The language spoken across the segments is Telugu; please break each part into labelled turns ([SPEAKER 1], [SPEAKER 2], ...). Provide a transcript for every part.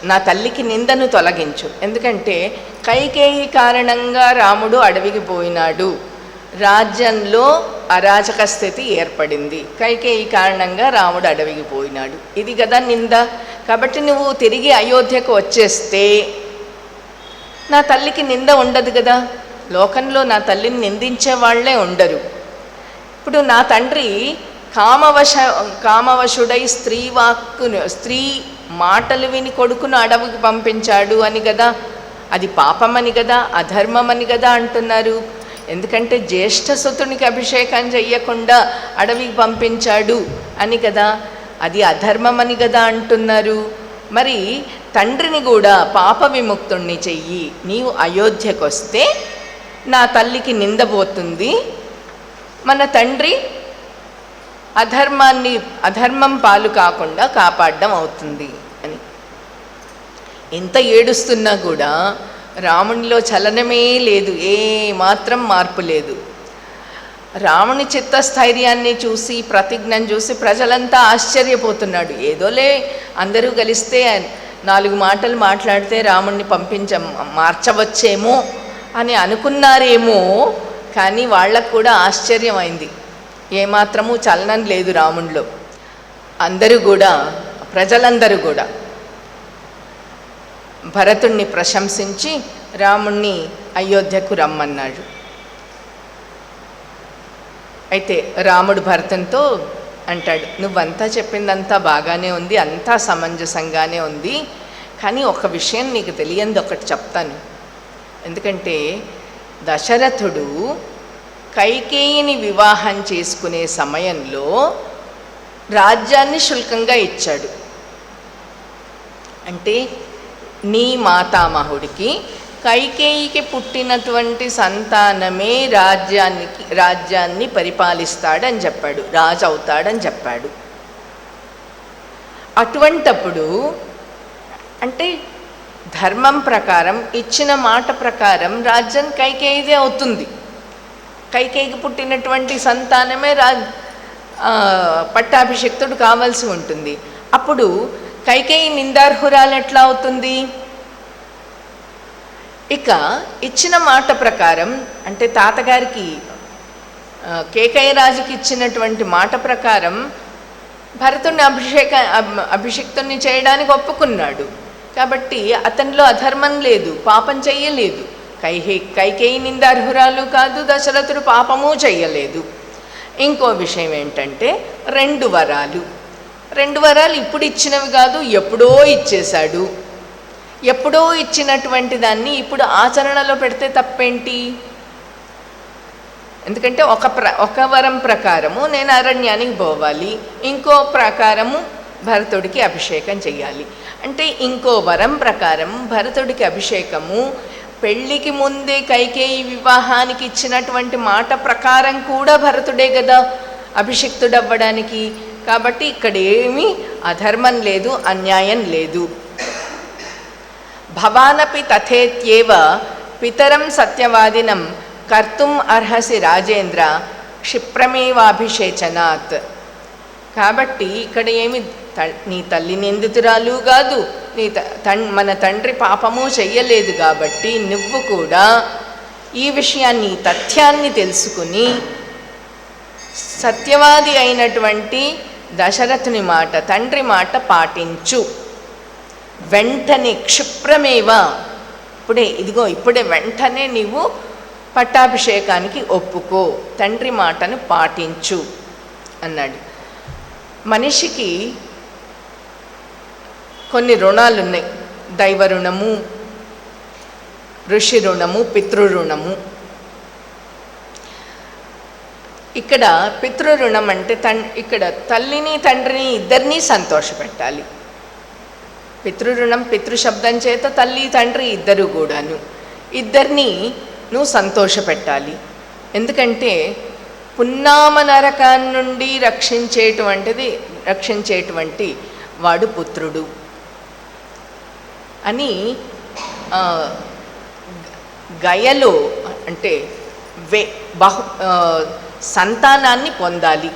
[SPEAKER 1] నా తల్లికి నిందను తొలగించు. ఎందుకంటే కైకేయి కారణంగా రాముడు అడవికి పోయినాడు, రాజ్యంలో అరాచక స్థితి ఏర్పడింది, కైకేయి కారణంగా రాముడు అడవికి పోయినాడు, ఇది కదా నింద. కాబట్టి నువ్వు తిరిగి అయోధ్యకు వచ్చేస్తే నా తల్లికి నింద ఉండదు కదా. లోకంలో నా తల్లిని నిందించే వాళ్ళే ఉండరు. ఇప్పుడు నా తండ్రి కామవశుడై స్త్రీ మాటలు విని కొడుకును అడవికి పంపించాడు అని కదా, అది పాపమని కదా, అధర్మమని కదా అంటున్నారు. ఎందుకంటే జ్యేష్ఠసుతునికి అభిషేకం చెయ్యకుండా అడవికి పంపించాడు అని కదా, అది అధర్మమని కదా అంటున్నారు. మరి తండ్రిని కూడా పాప విముక్తుణ్ణి చెయ్యి, నీవు అయోధ్యకు వస్తే నా తల్లికి నిందపోతుంది, మన తండ్రి అధర్మం పాలు కాకుండా కాపాడడం అవుతుంది అని. ఎంత ఏడుస్తున్నా కూడా రామునిలో చలనమే లేదు, ఏ మాత్రం మార్పు లేదు. రాముని చిత్తస్థైర్యాన్ని చూసి, ప్రతిజ్ఞను చూసి ప్రజలంతా ఆశ్చర్యపోతున్నాడు. ఏదోలే అందరూ కలిస్తే 4 మాటలు మాట్లాడితే రాముణ్ణి మార్చవచ్చేమో అని అనుకున్నారేమో, కానీ వాళ్ళకు కూడా ఆశ్చర్యమైంది. ఏమాత్రము చలనం లేదు రామునిలో. ప్రజలందరూ కూడా భరతుణ్ణి ప్రశంసించి రాముణ్ణి అయోధ్యకు రమ్మన్నాడు. అయితే రాముడు భరతంతో అంటాడు, నువ్వంతా చెప్పిందంతా బాగానే ఉంది, అంతా సమంజసంగానే ఉంది, కానీ ఒక విషయం నీకు తెలియంది ఒకటి చెప్తాను. ఎందుకంటే దశరథుడు కైకేయిని వివాహం చేసుకునే సమయంలో రాజ్యాన్ని శుల్కంగా ఇచ్చాడు. అంటే నీ మాతామహుడికి కైకేయికి పుట్టినటువంటి సంతానమే రాజ్యాన్ని పరిపాలిస్తాడని చెప్పాడు, రాజు అవుతాడని చెప్పాడు. అటువంటప్పుడు అంటే ధర్మం ప్రకారం, ఇచ్చిన మాట ప్రకారం రాజ్యం కైకేయిదే అవుతుంది. కైకేయికి పుట్టినటువంటి సంతానమే పట్టాభిషిక్తుడు కావాల్సి ఉంటుంది. అప్పుడు కైకేయి నిందార్హురాలు ఎట్లా అవుతుంది? ఇక ఇచ్చిన మాట ప్రకారం, అంటే తాతగారికి కేకయ్యరాజుకి ఇచ్చినటువంటి మాట ప్రకారం భరతుడిని అభిషిక్తుణ్ణి చేయడానికి ఒప్పుకున్నాడు. కాబట్టి అతనిలో అధర్మం లేదు, పాపం చెయ్యలేదు. కైకేయి నిందార్హురాలు కాదు, దశరథుడు పాపము చెయ్యలేదు. ఇంకో విషయం ఏంటంటే 2 వరాలు ఇప్పుడు ఇచ్చినవి కాదు, ఎప్పుడో ఇచ్చేశాడు. ఎప్పుడో ఇచ్చినటువంటి దాన్ని ఇప్పుడు ఆచరణలో పెడితే తప్పేంటి? ఎందుకంటే ఒక వరం ప్రకారము నేను అరణ్యానికి పోవాలి, ఇంకో ప్రకారము భరతుడికి అభిషేకం చెయ్యాలి. అంటే ఇంకో వరం ప్రకారం భరతుడికి అభిషేకము పెళ్ళికి ముందే కైకేయి వివాహానికి ఇచ్చినటువంటి మాట ప్రకారం కూడా భరతుడే కదా అభిషిక్తుడవ్వడానికి. కాబట్టి ఇక్కడ ఏమీ అధర్మం లేదు, అన్యాయం లేదు. భవానపి తథేత్యేవ పితరం సత్యవాదినం కర్తుం అర్హసి రాజేంద్ర క్షిప్రమేవాభిషేచనాత్. కాబట్టి ఇక్కడ ఏమి నీ తల్లి నిందితురాలు కాదు, మన తండ్రి పాపము చెయ్యలేదు. కాబట్టి నువ్వు కూడా ఈ విషయాన్ని, తథ్యాన్ని తెలుసుకుని సత్యవాది అయినటువంటి దశరథుని మాట, తండ్రి మాట పాటించు. వెంటనే క్షిప్రమేవ, ఇప్పుడే వెంటనే నీవు పట్టాభిషేకానికి ఒప్పుకో, తండ్రి మాటను పాటించు అన్నాడు. మనిషికి కొన్ని రుణాలు ఉన్నాయి. దైవ రుణము, ఋషి రుణము, పితృరుణము. ఇక్కడ పితృరుణం అంటే ఇక్కడ తల్లిని తండ్రిని ఇద్దరినీ సంతోషపెట్టాలి. పితృరుణం, పితృశబ్దం చేత తల్లి తండ్రి ఇద్దరు కూడాను, ఇద్దరినీ నువ్వు సంతోషపెట్టాలి. ఎందుకంటే పున్నామ నరకాన్ని నుండి రక్షించేటువంటి వాడు పుత్రుడు అని గయలో అంటే సంతానాన్ని పొందాలి.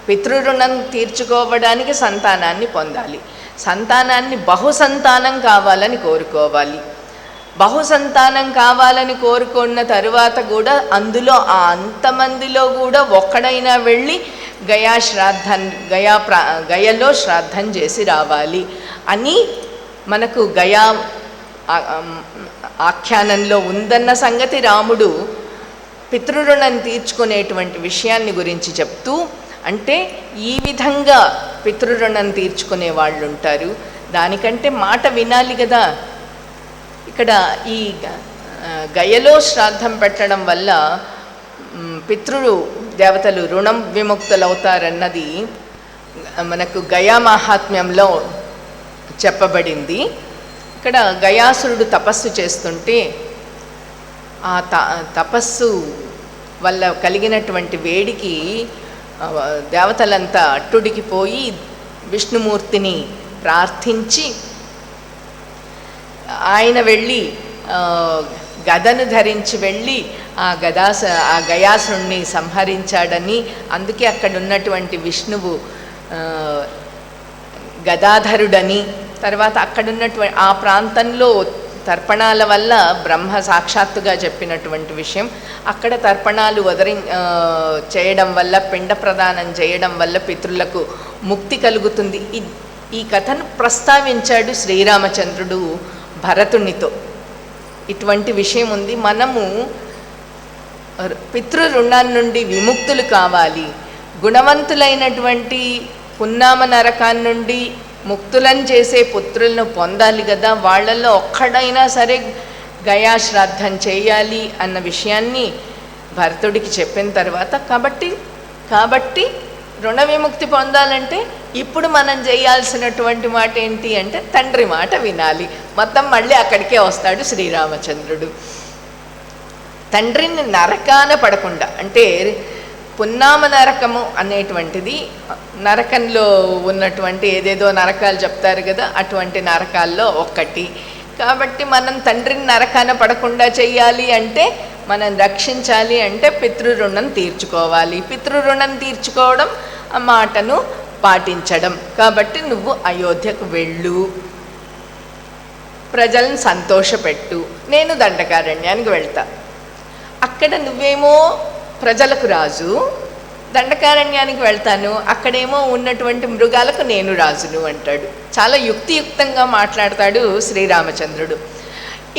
[SPEAKER 1] పితృరుణం తీర్చుకోవడానికి సంతానాన్ని పొందాలి. సంతానాన్ని బహుసంతానం కావాలని కోరుకోవాలి. బహుసంతానం కావాలని కోరుకున్న తరువాత కూడా అందులో ఆ అంతమందిలో కూడా ఒక్కడైనా వెళ్ళి గయలో శ్రాద్ధం చేసి రావాలి అని మనకు గయా ఆఖ్యానంలో ఉందన్న సంగతి రాముడు పితృరుణం తీర్చుకునేటువంటి విషయాన్ని గురించి చెప్తూ, అంటే ఈ విధంగా పితృరుణం తీర్చుకునే వాళ్ళు ఉంటారు. దానికంటే మాట వినాలి కదా. ఇక్కడ ఈ గయలో శ్రాద్ధం పెట్టడం వల్ల పితృ దేవతలు రుణం విముక్తులవుతారన్నది మనకు గయా మహాత్మ్యంలో చెప్పబడింది. ఇక్కడ గయాసురుడు తపస్సు చేస్తుంటే ఆ తపస్సు వల్ల కలిగినటువంటి వేడికి దేవతలంతా అట్టుడికిపోయి విష్ణుమూర్తిని ప్రార్థించి ఆయన వెళ్ళి గదను ధరించి వెళ్ళి ఆ గయాసురుణ్ణి సంహరించాడని, అందుకే అక్కడ ఉన్నటువంటి విష్ణువు గదాధరుడని, తర్వాత అక్కడున్నటువంటి ఆ ప్రాంతంలో తర్పణాల వల్ల బ్రహ్మ సాక్షాత్తుగా చెప్పినటువంటి విషయం. అక్కడ తర్పణాలు చేయడం వల్ల, పిండ ప్రదానం చేయడం వల్ల పితృలకు ముక్తి కలుగుతుంది. ఈ కథను ప్రస్తావించాడు శ్రీరామచంద్రుడు భరతునితో. ఇటువంటి విషయం ఉంది. మనము పితృ రుణాన్ని నుండి విముక్తులు కావాలి, గుణవంతులైనటువంటి పున్నామ నరకాన్ని నుండి ముక్తులను చేసే పుత్రులను పొందాలి కదా. వాళ్ళల్లో ఒక్కడైనా సరే గయా శ్రాద్ధం చేయాలి అన్న విషయాన్ని భరతుడికి చెప్పిన తర్వాత, కాబట్టి రుణ విముక్తి పొందాలంటే ఇప్పుడు మనం చేయాల్సినటువంటి మాట ఏంటి అంటే తండ్రి మాట వినాలి. మొత్తం మళ్ళీ అక్కడికే వస్తాడు శ్రీరామచంద్రుడు. తండ్రిని నరకాన పడకుండా, అంటే పున్నామ నరకము అనేటువంటిది నరకంలో ఉన్నటువంటి ఏదేదో నరకాలు చెప్తారు కదా, అటువంటి నరకాల్లో ఒక్కటి. కాబట్టి మనం తండ్రిని నరకాన పడకుండా చెయ్యాలి అంటే, మనం రక్షించాలి అంటే పితృరుణం తీర్చుకోవాలి. పితృరుణం తీర్చుకోవడం ఆ మాటను పాటించడం. కాబట్టి నువ్వు అయోధ్యకు వెళ్ళు, ప్రజలను సంతోషపెట్టు, నేను దండకారణ్యానికి వెళ్తా. అక్కడ నువ్వేమో ప్రజలకు రాజు, దండకారణ్యానికి వెళ్తాను, అక్కడేమో ఉన్నటువంటి మృగాలకు నేను రాజును అంటాడు. చాలా యుక్తియుక్తంగా మాట్లాడతాడు శ్రీరామచంద్రుడు.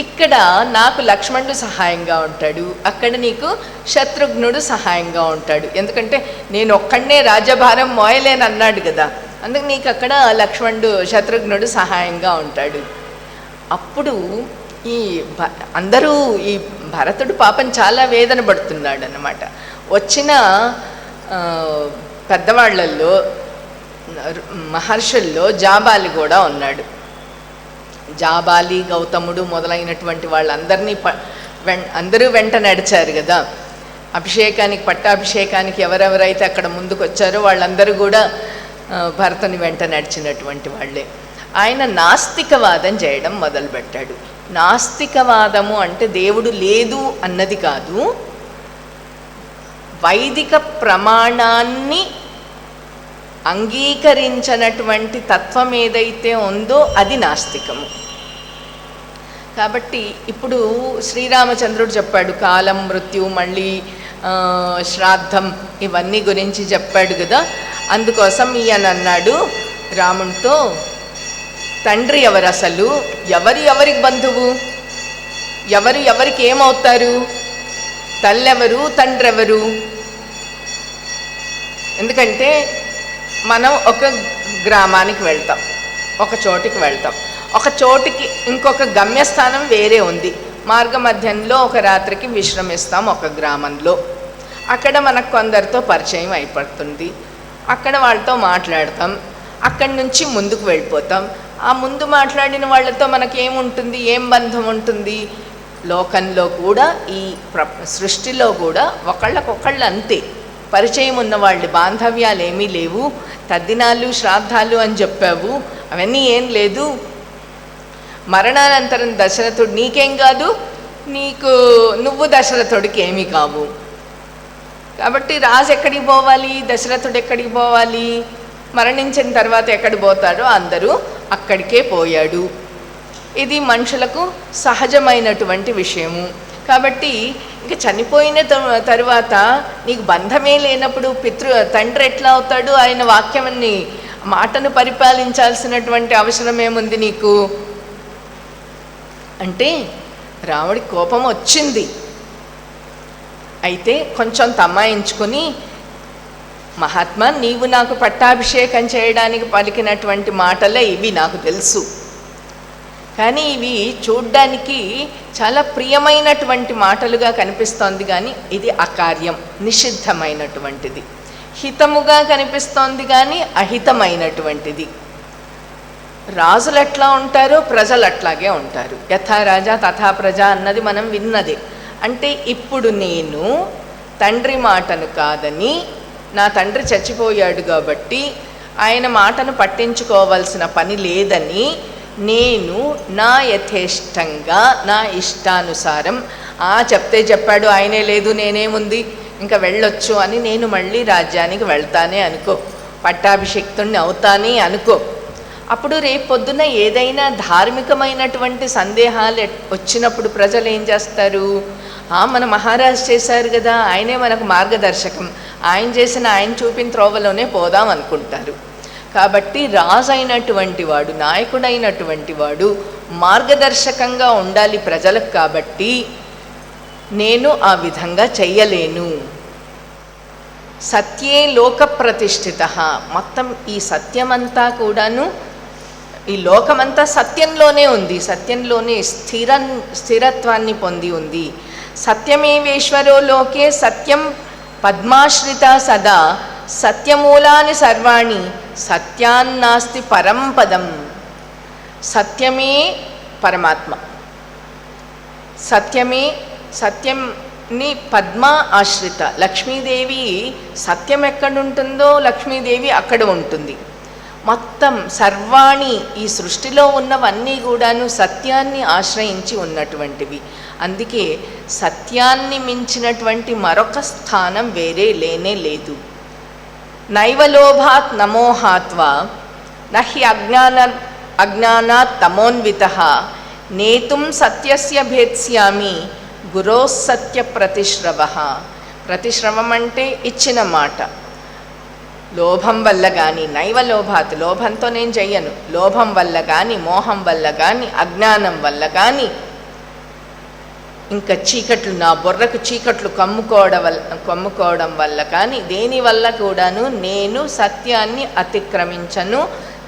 [SPEAKER 1] ఇక్కడ నాకు లక్ష్మణుడు సహాయంగా ఉంటాడు, అక్కడ నీకు శత్రుఘ్నుడు సహాయంగా ఉంటాడు. ఎందుకంటే నేను ఒక్కడనే రాజ్యభారం మోయలేను అన్నాడు కదా, అందుకు నీకు అక్కడ లక్ష్మణుడు శత్రుఘ్నుడు సహాయంగా ఉంటాడు. అప్పుడు అందరూ ఈ భరతుడు పాపం చాలా వేదన పడుతున్నాడు అన్నమాట. వచ్చిన పెద్దవాళ్లలో మహర్షుల్లో జాబాలి కూడా ఉన్నాడు. జాబాలి, గౌతముడు మొదలైనటువంటి వాళ్ళందరినీ అందరూ వెంట నడిచారు కదా అభిషేకానికి, పట్టాభిషేకానికి. ఎవరెవరైతే అక్కడ ముందుకు వచ్చారో వాళ్ళందరూ కూడా భరతుని వెంట నడిచినటువంటి వాళ్ళే. ఆయన నాస్తికవాదం చేయడం మొదలుపెట్టాడు. నాస్తికవాదము అంటే దేవుడు లేదు అన్నది కాదు, వైదిక ప్రమాణాన్ని అంగీకరించినటువంటి తత్వం ఏదైతే ఉందో అది నాస్తికము. కాబట్టి ఇప్పుడు శ్రీరామచంద్రుడు చెప్పాడు కాలం, మృత్యు, మళ్ళీ శ్రాద్ధం ఇవన్నీ గురించి చెప్పాడు కదా. అందుకోసం ఈయన అన్నాడు రామునితో, తండ్రి ఎవరు అసలు, ఎవరికి బంధువు, ఎవరికి ఏమవుతారు, తల్లెవరు తండ్రి ఎవరు? ఎందుకంటే మనం ఒక గ్రామానికి వెళ్తాం, ఒక చోటికి వెళ్తాం, ఒక చోటికి ఇంకొక గమ్యస్థానం వేరే ఉంది, మార్గ మధ్యంలో ఒక రాత్రికి విశ్రమిస్తాం ఒక గ్రామంలో. అక్కడ మనకు కొందరితో పరిచయం అయిపడుతుంది, అక్కడ వాళ్ళతో మాట్లాడతాం, అక్కడి నుంచి ముందుకు వెళ్ళిపోతాం. ఆ ముందు మాట్లాడిన వాళ్ళతో మనకేముంటుంది, ఏం బంధం ఉంటుంది? లోకంలో కూడా ఈ సృష్టిలో కూడా ఒకళ్ళకొకళ్ళు అంతే పరిచయం ఉన్నవాళ్ళు, బాంధవ్యాలు ఏమీ లేవు. తద్దినాలు శ్రాద్ధాలు అని చెప్పావు, అవన్నీ ఏం లేదు. మరణానంతరం దశరథుడు నీకేం కాదు, నువ్వు దశరథుడికి ఏమీ కావు. కాబట్టి రాజు ఎక్కడికి పోవాలి, దశరథుడు ఎక్కడికి పోవాలి? మరణించిన తర్వాత ఎక్కడ పోతాడో అందరూ అక్కడికే పోయాడు. ఇది మనుషులకు సహజమైనటువంటి విషయము. కాబట్టి ఇంక చనిపోయిన తరువాత నీకు బంధమే లేనప్పుడు తండ్రి ఎట్లా అవుతాడు? ఆయన వాక్యాన్ని మాటను పరిపాలించాల్సినటువంటి అవసరం ఏముంది నీకు అంటే రాముడికి కోపం వచ్చింది. అయితే కొంచెం తమాయించుకొని, మహాత్మా నీవు నాకు పట్టాభిషేకం చేయడానికి పలికినటువంటి మాటలే ఇవి, నాకు తెలుసు, కానీ ఇవి చూడ్డానికి చాలా ప్రియమైనటువంటి మాటలుగా కనిపిస్తోంది, కానీ ఇది అకార్యం, నిషిద్ధమైనటువంటిది. హితముగా కనిపిస్తోంది కానీ అహితమైనటువంటిది. రాజులు ఎట్లా ఉంటారో ప్రజలు అట్లాగే ఉంటారు. యథా రాజా తథా ప్రజ అన్నది మనం విన్నదే. అంటే ఇప్పుడు నేను తండ్రి మాటను కాదని, నా తండ్రి చచ్చిపోయాడు కాబట్టి ఆయన మాటను పట్టించుకోవాల్సిన పని లేదని, నేను నా యథేష్టంగా నా ఇష్టానుసారం చెప్తే చెప్పాడు, ఆయనే లేదు నేనేముంది ఇంకా వెళ్ళొచ్చు అని నేను మళ్ళీ రాజ్యానికి వెళ్తానే అనుకో, పట్టాభిషిక్తుణ్ణి అవుతానే అనుకో. అప్పుడు రేపు పొద్దున ఏదైనా ధార్మికమైనటువంటి సందేహాలు వచ్చినప్పుడు ప్రజలు ఏం చేస్తారు? మన మహారాజు చేశారు కదా, ఆయనే మనకు మార్గదర్శకం, ఆయన చూపిన త్రోవలోనే పోదాం అనుకుంటారు. కాబట్టి రాజు అయినటువంటి వాడు, నాయకుడైనటువంటి వాడు మార్గదర్శకంగా ఉండాలి ప్రజలకు. కాబట్టి నేను ఆ విధంగా చెయ్యలేను. సత్యే లోక ప్రతిష్ఠిత, మొత్తం ఈ సత్యమంతా కూడాను, ఈ లోకమంతా సత్యంలోనే ఉంది, సత్యంలోనే స్థిరత్వాన్ని పొంది ఉంది. సత్యమేవేశ్వరో లోకే సత్యం పద్మాశ్రిత సదా, సత్యమూలాని సర్వాణి సత్యాన్నాస్తి పరంపదం. సత్యమే పరమాత్మ, సత్యంని పద్మ ఆశ్రిత. లక్ష్మీదేవి సత్యం ఎక్కడుంటుందో లక్ష్మీదేవి అక్కడ ఉంటుంది. మొత్తం సర్వాణి, ఈ సృష్టిలో ఉన్నవన్నీ కూడాను సత్యాన్ని ఆశ్రయించి ఉన్నటువంటివి. అందుకే సత్యాన్ని మించినటువంటి మరొక స్థానం వేరే లేనే లేదు. నైవలోభాత్ నమోహాత్వా నహి అజ్ఞానాత్ తమోన్వితః నేతుం సత్యస్య భేత్స్యామి గురోస్సత్య ప్రతిశ్రవః. ప్రతిశ్రవం అంటే ఇచ్చిన మాట. లోభం వల్ల కానీ, నైవలోభాత్ లోభంతో నేను చెయ్యను, లోభం వల్ల కానీ, మోహం వల్ల కానీ, అజ్ఞానం వల్ల కానీ, ఇంకా చీకట్లు, నా బుర్రకు చీకట్లు కమ్ముకోవడం వల్ల కానీ, దేనివల్ల కూడాను నేను సత్యాన్ని అతిక్రమించను.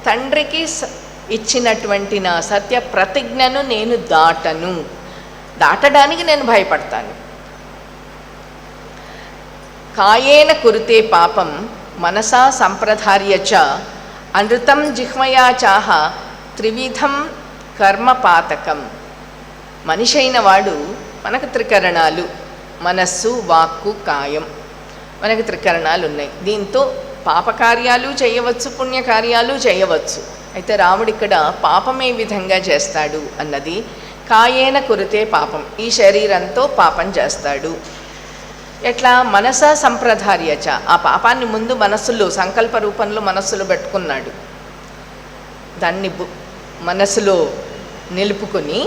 [SPEAKER 1] తండ్రికి ఇచ్చినటువంటి నా సత్య ప్రతిజ్ఞను నేను దాటను. దాటడానికి నేను భయపడతాను. కాయేన కురుతే పాపం మనసా సంప్రధార్య చ అనృతం జిహ్మయా చాహ త్రివిధం కర్మపాతకం. మనిషి అయిన వాడు, మనకు త్రికరణాలు, మనస్సు, వాక్కు, కాయం, మనకు త్రికరణాలు ఉన్నాయి. దీంతో పాపకార్యాలు చేయవచ్చు, పుణ్యకార్యాలు చేయవచ్చు. అయితే రాముడు ఇక్కడ పాపం ఏ విధంగా చేస్తాడు అన్నది, కాయేన కురితే పాపం, ఈ శరీరంతో పాపం చేస్తాడు. ఎట్లా? మనసా సంప్రధార్యచ, ఆ పాపాన్ని ముందు మనస్సులో సంకల్ప రూపంలో మనస్సులో పెట్టుకున్నాడు. దాన్ని మనసులో నిలుపుకొని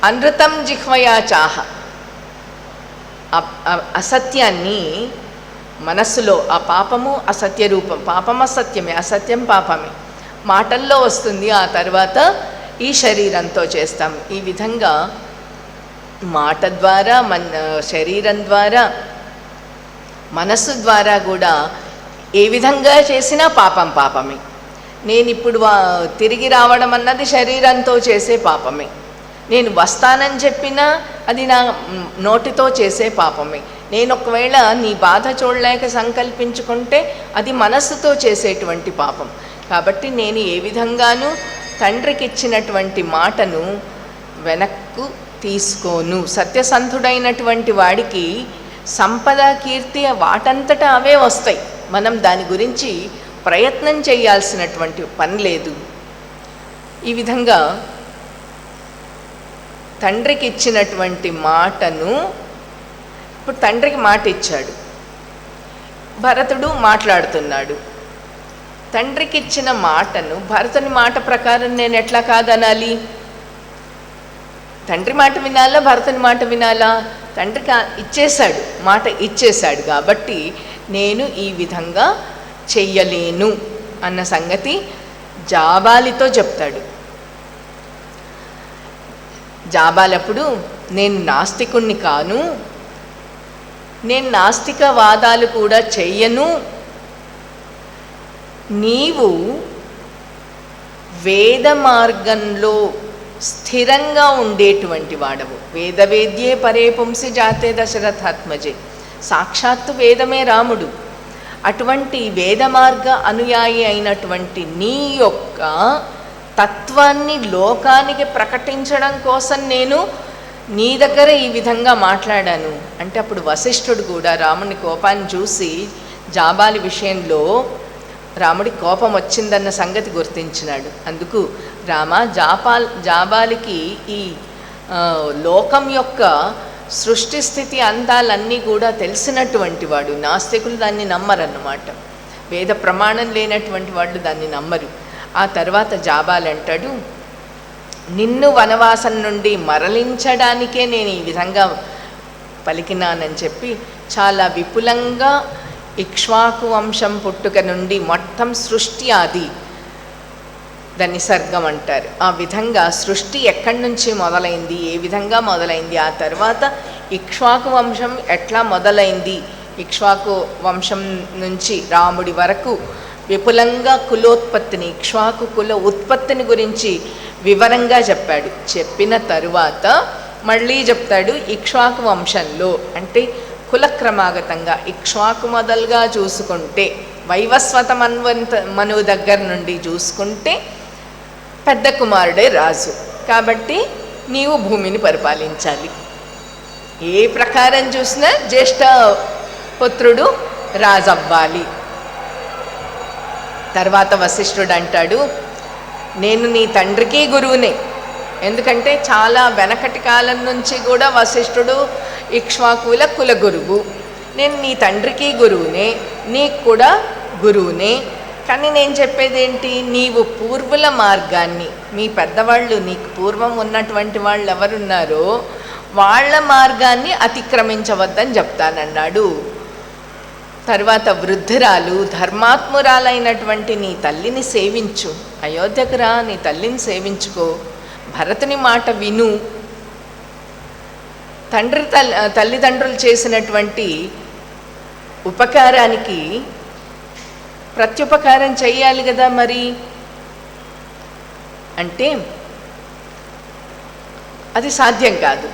[SPEAKER 1] అనృతం జిహ్వయా చాహ, అసత్యాన్ని మనస్సులో, ఆ పాపము అసత్య రూపం, పాపం అసత్యమే, అసత్యం పాపమే, మాటల్లో వస్తుంది, ఆ తర్వాత ఈ శరీరంతో చేస్తాం. ఈ విధంగా మాట ద్వారా, శరీరం ద్వారా, మనస్సు ద్వారా కూడా ఏ విధంగా చేసినా పాపం పాపమే. నేను ఇప్పుడు తిరిగి రావడం అన్నది శరీరంతో చేసే పాపమే. నేను వస్తానని చెప్పినా అది నా నోటితో చేసే పాపమే. నేను ఒకవేళ నీ బాధ చూడలేక సంకల్పించుకుంటే అది మనస్సుతో చేసేటువంటి పాపం. కాబట్టి నేను ఏ విధంగానూ తండ్రికి ఇచ్చినటువంటి మాటను వెనక్కు తీసుకోను. సత్యసంధుడైనటువంటి వాడికి సంపద, కీర్తి వాటంతటా అవే వస్తాయి. మనం దాని గురించి ప్రయత్నం చేయాల్సినటువంటి పని లేదు. ఈ విధంగా తండ్రికి ఇచ్చినటువంటి మాటను, ఇప్పుడు తండ్రికి మాట ఇచ్చాడు, భరతుడు మాట్లాడుతున్నాడు. తండ్రికి ఇచ్చిన మాటను భరతుని మాట ప్రకారం నేను ఎట్లా కాదనాలి? తండ్రి మాట వినాలా, భరతుని మాట వినాలా? తండ్రికి ఇచ్చేశాడు, మాట ఇచ్చేశాడు కాబట్టి నేను ఈ విధంగా చెయ్యలేను అన్న సంగతి జాబాలితో చెప్తాడు. జాబాలప్పుడు నేను నాస్తికుణ్ణి కాను, నేను నాస్తికవాదాలు కూడా చెయ్యను, నీవు వేద మార్గంలో స్థిరంగా ఉండేటువంటి వాడవు. వేదవేద్యే పరే పుంసి జాతే దశరథాత్మజే, సాక్షాత్తు వేదమే రాముడు. అటువంటి వేద మార్గ అనుయాయి అయినటువంటి నీ యొక్క తత్వాన్ని లోకానికి ప్రకటించడం కోసం నేను నీ దగ్గర ఈ విధంగా మాట్లాడాను అంటే, అప్పుడు వశిష్ఠుడు కూడా రాముని కోపాన్ని చూసి జాబాలి విషయంలో రాముడి కోపం వచ్చిందన్న సంగతి గుర్తించినాడు. అందుకు రామ, జాబాలికి ఈ లోకం యొక్క సృష్టి స్థితి అంతాలన్నీ కూడా తెలిసినటువంటి వాడు. నాస్తికులు దాన్ని నమ్మరన్నమాట. వేద ప్రమాణం లేనటువంటి వాళ్ళు దాన్ని నమ్మరు. ఆ తర్వాత జాబాలి అంటాడు, నిన్ను వనవాసం నుండి మరలించడానికే నేను ఈ విధంగా పలికినానని చెప్పి చాలా విపులంగా ఇక్ష్వాకు వంశం పుట్టుక నుండి మొత్తం సృష్టి ఆది దాన్ని సర్గం అంటారు. ఆ విధంగా సృష్టి ఎక్కడి నుంచి మొదలైంది, ఏ విధంగా మొదలైంది, ఆ తర్వాత ఇక్ష్వాకు వంశం ఎట్లా మొదలైంది, ఇక్ష్వాకు వంశం నుంచి రాముడి వరకు విపులంగా కులోత్పత్తిని, ఇక్ష్వాకు కుల ఉత్పత్తిని గురించి వివరంగా చెప్పాడు. చెప్పిన తరువాత మళ్ళీ చెప్తాడు, ఇక్ష్వాకు వంశంలో అంటే కులక్రమాగతంగా ఇక్ష్వాకు మొదలుగా చూసుకుంటే వైవస్వత మనువు దగ్గర నుండి చూసుకుంటే పెద్ద కుమారుడే రాజు. కాబట్టి నీవు భూమిని పరిపాలించాలి. ఏ ప్రకారం చూసినా జ్యేష్ఠ పుత్రుడు రాజవ్వాలి. తర్వాత వశిష్ఠుడు అంటాడు, నేను నీ తండ్రికి గురువునే. ఎందుకంటే చాలా వెనకటి కాలం నుంచి కూడా వశిష్ఠుడు ఇక్ష్వాకుల కుల గురువు. నేను నీ తండ్రికి గురువునే, నీకు కూడా గురువునే. కానీ నేను చెప్పేది ఏంటి, నీవు పూర్వుల మార్గాన్ని, మీ పెద్దవాళ్ళు నీకు పూర్వం ఉన్నటువంటి వాళ్ళు ఎవరున్నారో వాళ్ళ మార్గాన్ని అతిక్రమించవద్దని చెప్తానన్నాడు. తర్వాత వృద్ధురాలు ధర్మాత్మురాలైనటువంటి నీ తల్లిని సేవించు, అయోధ్యకు రా, నీ తల్లిని సేవించుకో, భరతుని మాట విను. తల్లిదండ్రులు చేసినటువంటి ఉపకారానికి ప్రత్యుపకారం చెయ్యాలి కదా మరి. అంటే అది సాధ్యం కాదు.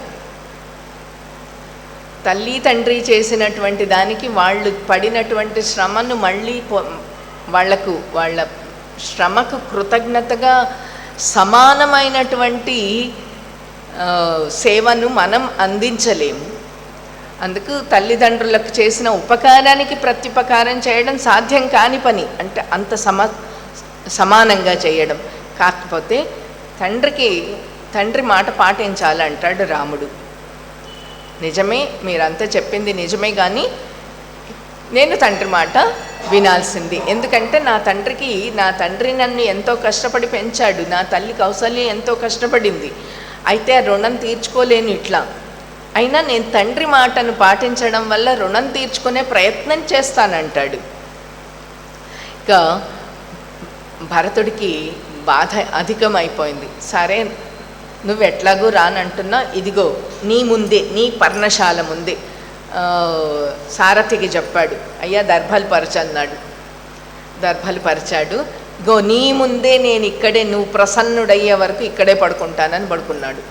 [SPEAKER 1] తల్లి తండ్రి చేసినటువంటి దానికి వాళ్ళు పడినటువంటి శ్రమను మళ్ళీ వాళ్ళ శ్రమకు కృతజ్ఞతగా సమానమైనటువంటి సేవను మనం అందించలేము. అందుకు తల్లిదండ్రులకు చేసిన ఉపకారానికి ప్రత్యుపకారం చేయడం సాధ్యం కాని పని. అంటే అంత సమానంగా చేయడం. కాకపోతే తండ్రి మాట పాటించాలంటాడు రాముడు. నిజమే, మీరంతా చెప్పింది నిజమే, కానీ నేను తండ్రి మాట వినాల్సింది. ఎందుకంటే నా తండ్రి నన్ను ఎంతో కష్టపడి పెంచాడు, నా తల్లి కౌసల్య ఎంతో కష్టపడింది. అయితే ఆ రుణం తీర్చుకోలేను ఇట్లా. అయినా నేను తండ్రి మాటను పాటించడం వల్ల రుణం తీర్చుకునే ప్రయత్నం చేస్తానంటాడు. ఇక భరతుడికి బాధ అధికమైపోయింది. సరే, నువ్వు ఎట్లాగూ రానంటున్నా, ఇదిగో నీ ముందే, నీ పర్ణశాల ముందే సారథికి చెప్పాడు, అయ్యా దర్భలు పరచన్నాడు. దర్భలు పరిచాడు. ఇగో నీ ముందే నేను ఇక్కడే, నువ్వు ప్రసన్నుడయ్యే వరకు ఇక్కడే పడుకుంటానని పడుకున్నాడు.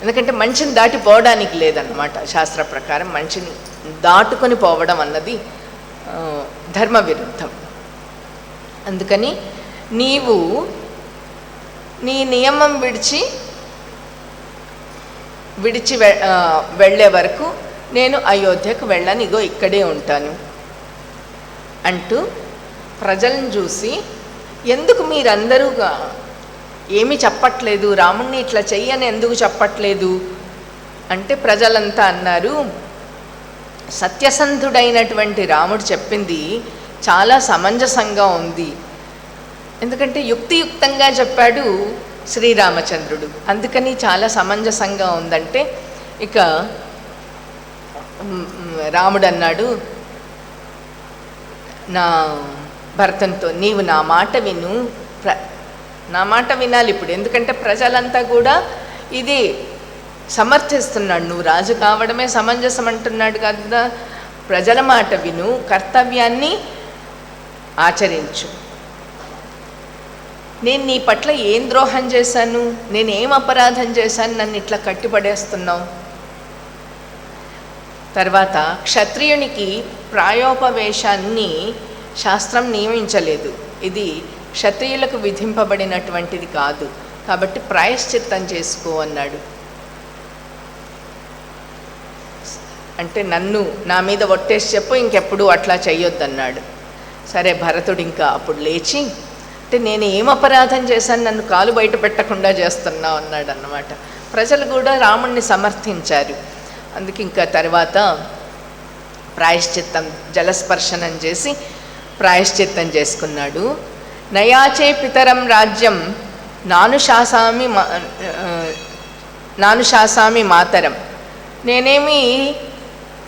[SPEAKER 1] ఎందుకంటే మనిషిని దాటి పోవడానికి లేదన్నమాట. శాస్త్ర ప్రకారం మనిషిని దాటుకొని పోవడం అన్నది ధర్మ విరుద్ధం. అందుకని నీవు నీ నియమం విడిచి వెళ్ళే వరకు నేను అయోధ్యకు వెళ్ళను, ఇగో ఇక్కడే ఉంటాను అంటూ ప్రజలను చూసి, ఎందుకు మీరందరూగా ఏమీ చెప్పట్లేదు, రాముణ్ణి ఇట్లా చెయ్యని ఎందుకు చెప్పట్లేదు అంటే ప్రజలంతా అన్నారు, సత్యసంధుడైనటువంటి రాముడు చెప్పింది చాలా సమంజసంగా ఉంది. ఎందుకంటే యుక్తియుక్తంగా చెప్పాడు శ్రీరామచంద్రుడు, అందుకని చాలా సమంజసంగా ఉందంటే ఇక రాముడు అన్నాడు నా భర్తంతో, నీవు నా మాట విను, నా మాట వినాలి ఇప్పుడు, ఎందుకంటే ప్రజలంతా కూడా ఇది సమర్థిస్తున్నాడు, నువ్వు రాజు కావడమే సమంజసం అంటున్నాడు కదా, ప్రజల మాట విను, కర్తవ్యాన్ని ఆచరించు. నేను నీ పట్ల ఏం ద్రోహం చేశాను, నేనేం అపరాధం చేశాను, నన్ను ఇట్లా కట్టిపడేస్తున్నావు. తర్వాత క్షత్రియునికి ప్రాయోపవేశాన్ని శాస్త్రం నియమించలేదు, ఇది క్షత్రియులకు విధింపబడినటువంటిది కాదు, కాబట్టి ప్రాయశ్చిత్తం చేసుకో అన్నాడు. అంటే నన్ను నా మీద ఒట్టేసి చెప్పు, ఇంకెప్పుడు అట్లా చెయ్యొద్దన్నాడు. సరే భరతుడు ఇంకా అప్పుడు లేచి, అంటే నేను ఏం అపరాధం చేశాను, నన్ను కాలు బయట పెట్టకుండా చేస్తున్నావు అన్నాడు అన్నమాట. ప్రజలు కూడా రాముణ్ణి సమర్థించారు. అందుకే ఇంకా తర్వాత ప్రాయశ్చిత్తం జలస్పర్శనం చేసి ప్రాయశ్చిత్తం చేసుకున్నాడు. నయాచే పితరం రాజ్యం నాను శాసామి మాతరం, నేనేమి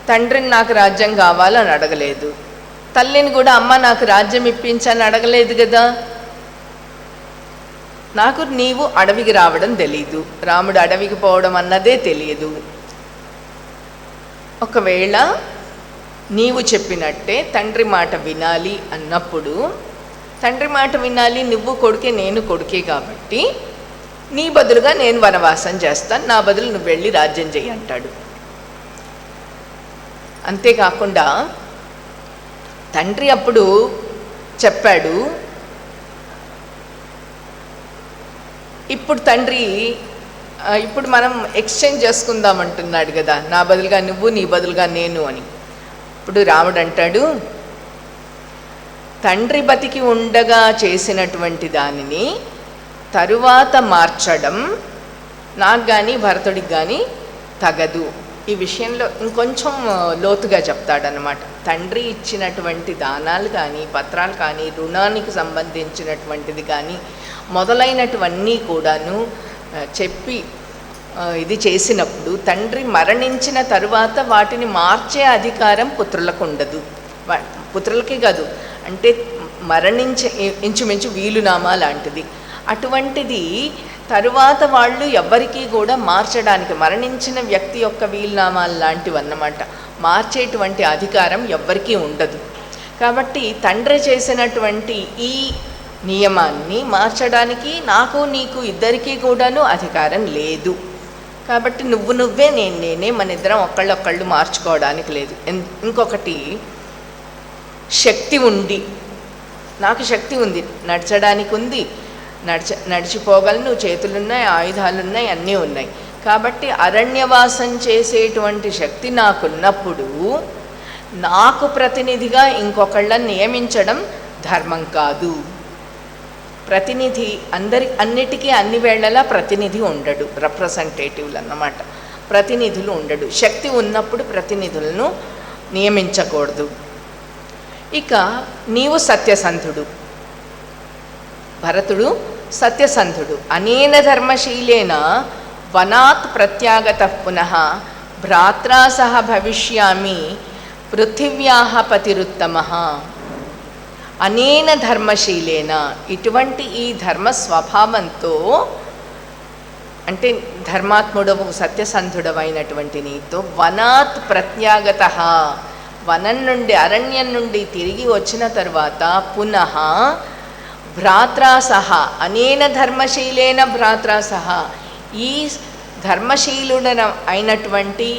[SPEAKER 1] తండ్రిని నాకు రాజ్యం కావాలని అడగలేదు, తల్లిని కూడా అమ్మ నాకు రాజ్యం ఇప్పించని అడగలేదు కదా. నాకు నీవు అడవికి రావడం తెలీదు, రాముడు అడవికి పోవడం అన్నదే తెలియదు. ఒకవేళ నీవు చెప్పినట్టే తండ్రి మాట వినాలి అన్నప్పుడు, తండ్రి మాట వినాలి, నువ్వు కొడుకే నేను కొడుకే కాబట్టి నీ బదులుగా నేను వనవాసం చేస్తాను, నా బదులు నువ్వు వెళ్ళి రాజ్యం చెయ్యి అంటాడు. అంతేకాకుండా తండ్రి అప్పుడు చెప్పాడు, ఇప్పుడు తండ్రి ఇప్పుడు మనం ఎక్స్చేంజ్ చేసుకుందామంటున్నాడు కదా, నా బదులుగా నువ్వు నీ బదులుగా నేను అని. ఇప్పుడు రాముడు అంటాడు, తండ్రి బతికి ఉండగా చేసినటువంటి దానిని తరువాత మార్చడం నాకు కానీ భరతుడికి కానీ తగదు. ఈ విషయంలో ఇంకొంచెం లోతుగా చెప్తాడనమాట. తండ్రి ఇచ్చినటువంటి దానాలు కానీ పత్రాలు కానీ రుణానికి సంబంధించినటువంటిది కానీ మొదలైనటువన్నీ కూడాను చెప్పి ఇది చేసినప్పుడు తండ్రి మరణించిన తరువాత వాటిని మార్చే అధికారం పుత్రులకు ఉండదు. పుత్రులకే కాదు, అంటే మరణించే ఇంచుమించు వీలునామా లాంటిది. అటువంటిది తరువాత వాళ్ళు ఎవ్వరికీ కూడా మార్చడానికి, మరణించిన వ్యక్తి యొక్క వీలునామాలు లాంటివి అన్నమాట, మార్చేటువంటి అధికారం ఎవ్వరికీ ఉండదు. కాబట్టి తండ్రి చేసినటువంటి ఈ నియమాన్ని మార్చడానికి నాకు నీకు ఇద్దరికీ కూడాను అధికారం లేదు. కాబట్టి నువ్వే నేనే, మన ఇద్దరం ఒకళ్ళొకళ్ళు మార్చుకోవడానికి లేదు. ఇంకొకటి, శక్తి ఉండి, నాకు శక్తి ఉంది, నడచడానికి ఉంది, నడిచిపోగలను, చేతులున్నాయి, ఆయుధాలున్నాయి, అన్నీ ఉన్నాయి. కాబట్టి అరణ్యవాసం చేసేటువంటి శక్తి నాకున్నప్పుడు నాకు ప్రతినిధిగా ఇంకొకళ్ళని నియమించడం ధర్మం కాదు. ప్రతినిధి అన్నిటికీ అన్ని వేళలా ప్రతినిధి ఉండడు, రిప్రజెంటేటివ్లు అన్నమాట, ప్రతినిధులు ఉండడు. శక్తి ఉన్నప్పుడు ప్రతినిధులను నియమించకూడదు. ఇక నీవు సత్యసంధుడు, భరతుడు సత్యసంధుడు. అనేన ధర్మశీలేన వనాత్ ప్రత్యాగత పునః భ్రాత్రా సహ భవిష్యామి పృథివ్యాః పతిరుత్తమః. అనేన ధర్మశీలేన, ఇటువంటి ఈ ధర్మ స్వభావంతో, అంటే ధర్మాత్ముడవు సత్యసంధుడవైనటువంటి నీతో వనాత్ ప్రత్యాగత, వనం నుండి అరణ్యం నుండి తిరిగి వచ్చిన తర్వాత పునః భ్రాత్రా సహ, అనేన ధర్మశీలేన భ్రాత్రా సహ, ఈ ధర్మశీలుడ అయినటువంటి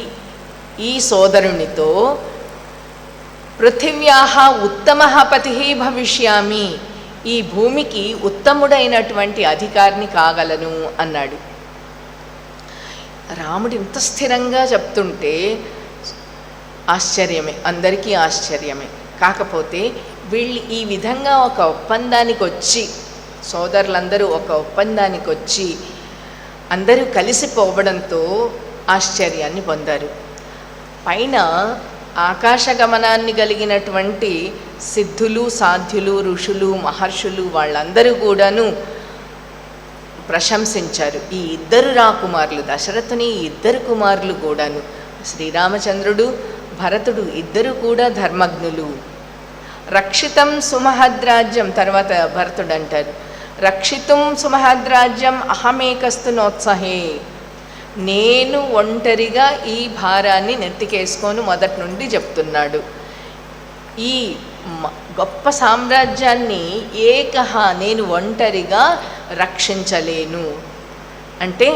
[SPEAKER 1] ఈ సోదరునితో పృథివ్యాః ఉత్తమః పతిః భవిష్యామి, ఈ భూమికి ఉత్తముడైనటువంటి అధికారిని కాగలను అన్నాడు. రాముడు ఇంత స్థిరంగా చెప్తుంటే ఆశ్చర్యమే, అందరికీ ఆశ్చర్యమే. కాకపోతే వీళ్ళు ఈ విధంగా ఒక ఒప్పందానికి వచ్చి, సోదరులందరూ ఒక ఒప్పందానికి వచ్చి అందరూ కలిసిపోవడంతో ఆశ్చర్యాన్ని పొందారు. పైన ఆకాశగమనాన్ని కలిగినటువంటి సిద్ధులు, సాధ్యులు, ఋషులు, మహర్షులు వాళ్ళందరూ కూడాను ప్రశంసించారు. ఈ ఇద్దరు రాకుమారులు, దశరథుని ఇద్దరు కుమారులు కూడాను, శ్రీరామచంద్రుడు, భరతుడు ఇద్దరు కూడా ధర్మజ్ఞులు. రక్షితం సుమహద్రాజ్యం, తర్వాత భరతుడు అంటారు, రక్షితుం సుమహద్రాజ్యం అహమేకస్తు నోత్సహే, నేను ఒంటరిగా ఈ భారాన్ని నెత్తికేసుకొని మొదటి నుండి చెప్తున్నాడు. ఈ గొప్ప సామ్రాజ్యాన్ని ఏకహ, నేను ఒంటరిగా రక్షించలేను అంటే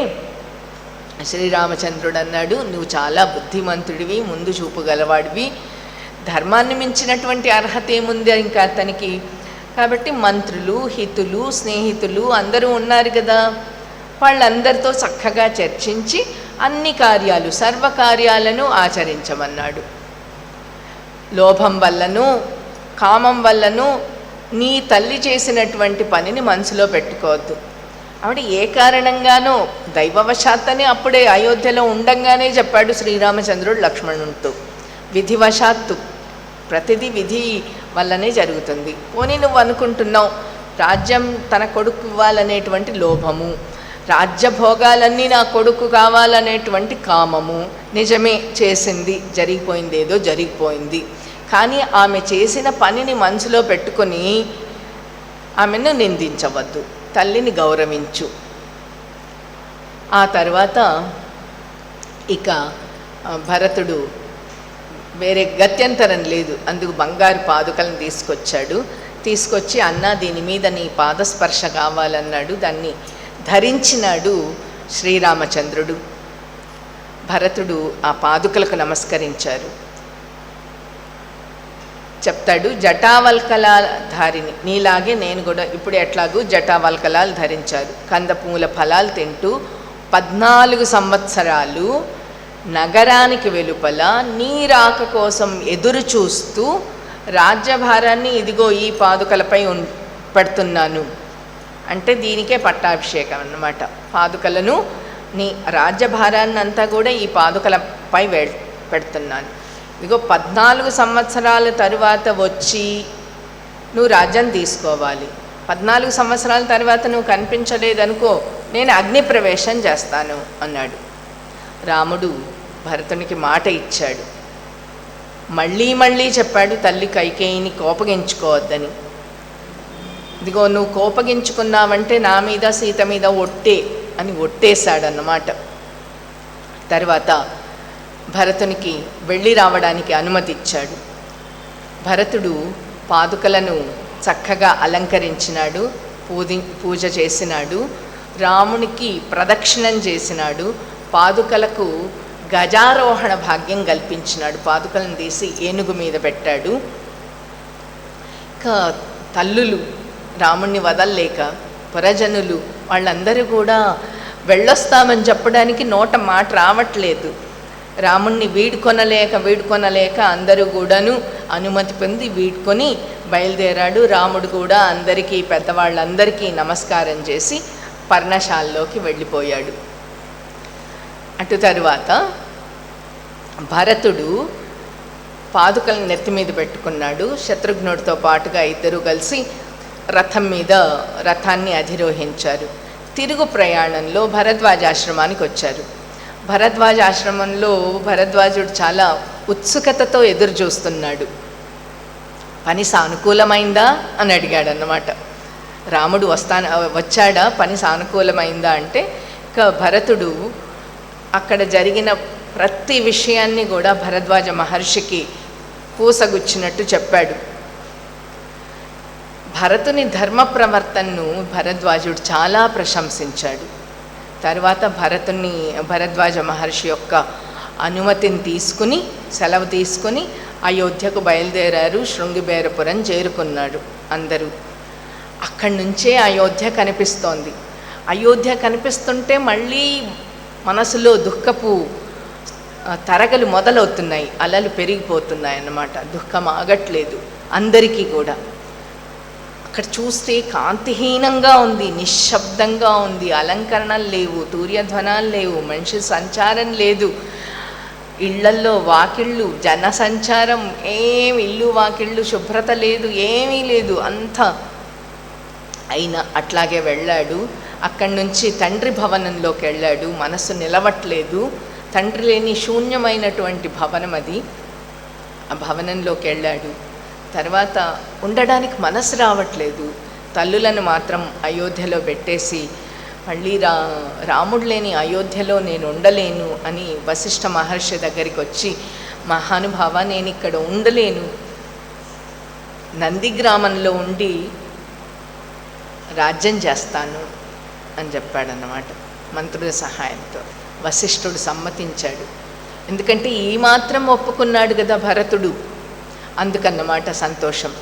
[SPEAKER 1] శ్రీరామచంద్రుడు అన్నాడు, నువ్వు చాలా బుద్ధిమంతుడివి, ముందు చూపు గలవాడివి, ధర్మాన్ని మించినటువంటి అర్హత ఏముంది ఇంకా అతనికి. కాబట్టి మంత్రులు, హితులు, స్నేహితులు అందరూ ఉన్నారు కదా, వాళ్ళందరితో చక్కగా చర్చించి అన్ని కార్యాలు, సర్వకార్యాలను ఆచరించమన్నాడు. లోభం వల్లను, కామం వల్లను నీ తల్లి చేసినటువంటి పనిని మనసులో పెట్టుకోవద్దు. ఆవిడ ఏ కారణంగానో దైవవశాత్తని అప్పుడే అయోధ్యలో ఉండంగానే చెప్పాడు శ్రీరామచంద్రుడు లక్ష్మణుడితో, విధివశాత్తు, ప్రతిదీ విధి వల్లనే జరుగుతుంది. పోనీ నువ్వు అనుకుంటున్నావు రాజ్యం తన కొడుకు ఇవ్వాలనేటువంటి లోభము, రాజ్యభోగాలన్నీ నా కొడుకు కావాలనేటువంటి కామము, నిజమే చేసింది, జరిగిపోయింది, ఏదో జరిగిపోయింది. కానీ ఆమె చేసిన పనిని మనసులో పెట్టుకొని ఆమెను నిందించవద్దు, తల్లిని గౌరవించు. ఆ తర్వాత ఇక భరతుడు వేరే గత్యంతరం లేదు, అందుకు బంగారు పాదుకలను తీసుకొచ్చి అన్న దీని మీద నీ పాదస్పర్శ కావాలన్నాడు. దాన్ని ధరించినాడు శ్రీరామచంద్రుడు. భరతుడు ఆ పాదుకలకు నమస్కరించారు. చెప్తాడు, జటావల్కలాధారిని, నీలాగే నేను కూడా ఇప్పుడు ఎట్లాగూ జటావల్కలాలు ధరించారు, కందపూల ఫలాలు తింటూ 14 సంవత్సరాలు నగరానికి వెలుపల నీ రాక కోసం ఎదురు చూస్తూ రాజ్యభారాన్ని ఇదిగో ఈ పాదుకలపై పెడుతున్నాను అంటే దీనికే పట్టాభిషేకం అన్నమాట. పాదుకలను, నీ రాజ్యభారాన్ని అంతా కూడా ఈ పాదుకలపై పెడుతున్నాను. ఇదిగో 14 సంవత్సరాల తరువాత వచ్చి నువ్వు రాజ్యం తీసుకోవాలి. 14 సంవత్సరాల తర్వాత నువ్వు కనిపించలేదనుకో, నేను అగ్నిప్రవేశం చేస్తాను అన్నాడు. రాముడు భరతునికి మాట ఇచ్చాడు. మళ్ళీ చెప్పాడు తల్లి కైకేయిని కోపగించుకోవద్దని. ఇదిగో నువ్వు కోపగించుకున్నావంటే నా మీద, సీత మీద ఒట్టే అని ఒట్టేశాడన్నమాట. తర్వాత భరతునికి వెళ్ళి రావడానికి అనుమతి ఇచ్చాడు. భరతుడు పాదుకలను చక్కగా అలంకరించినాడు, పూజ చేసినాడు, రామునికి ప్రదక్షిణం చేసినాడు, పాదుకలకు గజారోహణ భాగ్యం కల్పించినాడు. పాదుకలను తీసి ఏనుగు మీద పెట్టాడు. ఇంకా తల్లులు రాముణ్ణి వదల్లేక పురజనులు వాళ్ళందరూ కూడా వెళ్ళొస్తామని చెప్పడానికి నోట మాట రావట్లేదు. రాముణ్ణి వీడుకొనలేక అందరూ కూడాను అనుమతి పొంది వీడుకొని బయలుదేరాడు. రాముడు కూడా అందరికీ, పెద్దవాళ్ళందరికీ నమస్కారం చేసి పర్ణశాలలోకి వెళ్ళిపోయాడు. అటు తరువాత భరతుడు పాదుకలను నెత్తి మీద పెట్టుకున్నాడు. శత్రుఘ్నుడితో పాటుగా ఇద్దరు కలిసి రథాన్ని అధిరోహించారు. తిరుగు ప్రయాణంలో భరద్వాజాశ్రమానికి వచ్చారు. భరద్వాజాశ్రమంలో భరద్వాజుడు చాలా ఉత్సుకతతో ఎదురు చూస్తున్నాడు. పని సానుకూలమైందా అని అడిగాడు అన్నమాట. రాముడు వచ్చాడా, పని సానుకూలమైందా అంటే ఇక భరతుడు అక్కడ జరిగిన ప్రతి విషయాన్ని కూడా భరద్వాజ మహర్షికి పూసగుచ్చినట్టు చెప్పాడు. భరతుని ధర్మ ప్రవర్తనను భరద్వాజుడు చాలా ప్రశంసించాడు. తర్వాత భరద్వాజ మహర్షి యొక్క అనుమతిని తీసుకుని, సెలవు తీసుకుని అయోధ్యకు బయలుదేరారు. శృంగిబేరపురం చేరుకున్నాడు అందరూ. అక్కడి నుంచే అయోధ్య కనిపిస్తోంది. అయోధ్య కనిపిస్తుంటే మళ్ళీ మనసులో దుఃఖపు తరగలు మొదలవుతున్నాయి, అలలు పెరిగిపోతున్నాయి అన్నమాట. దుఃఖం ఆగట్లేదు అందరికీ కూడా. అక్కడ చూస్తే కాంతిహీనంగా ఉంది, నిశ్శబ్దంగా ఉంది, అలంకరణలు లేవు, తూర్యధ్వనాలు లేవు, మనిషి సంచారం లేదు. ఇళ్లల్లో వాకిళ్ళు, జనసంచారం, ఏమి ఇల్లు వాకిళ్ళు శుభ్రత లేదు, ఏమీ లేదు అంతా. అయినా అట్లాగే వెళ్ళాడు. అక్కడి నుంచి తండ్రి భవనంలోకి వెళ్ళాడు. మనసు నిలవట్లేదు, తండ్రి లేని శూన్యమైనటువంటి భవనం అది. ఆ భవనంలోకి వెళ్ళాడు. తర్వాత ఉండడానికి మనసు రావట్లేదు. తల్లులను మాత్రం అయోధ్యలో పెట్టేసి మళ్ళీ రాముడు లేని అయోధ్యలో నేను ఉండలేను అని వశిష్ఠ మహర్షి దగ్గరికి వచ్చి, మహానుభావ నేను ఇక్కడ ఉండలేను, నందిగ్రామంలో ఉండి రాజ్యం చేస్తాను అని చెప్పాడన్నమాట మంత్రుల సహాయంతో. వశిష్ఠుడు సమ్మతించాడు. ఎందుకంటే ఈ మాత్రం ఒప్పుకున్నాడు కదా భరతుడు, అందుకన్నమాట సంతోషం.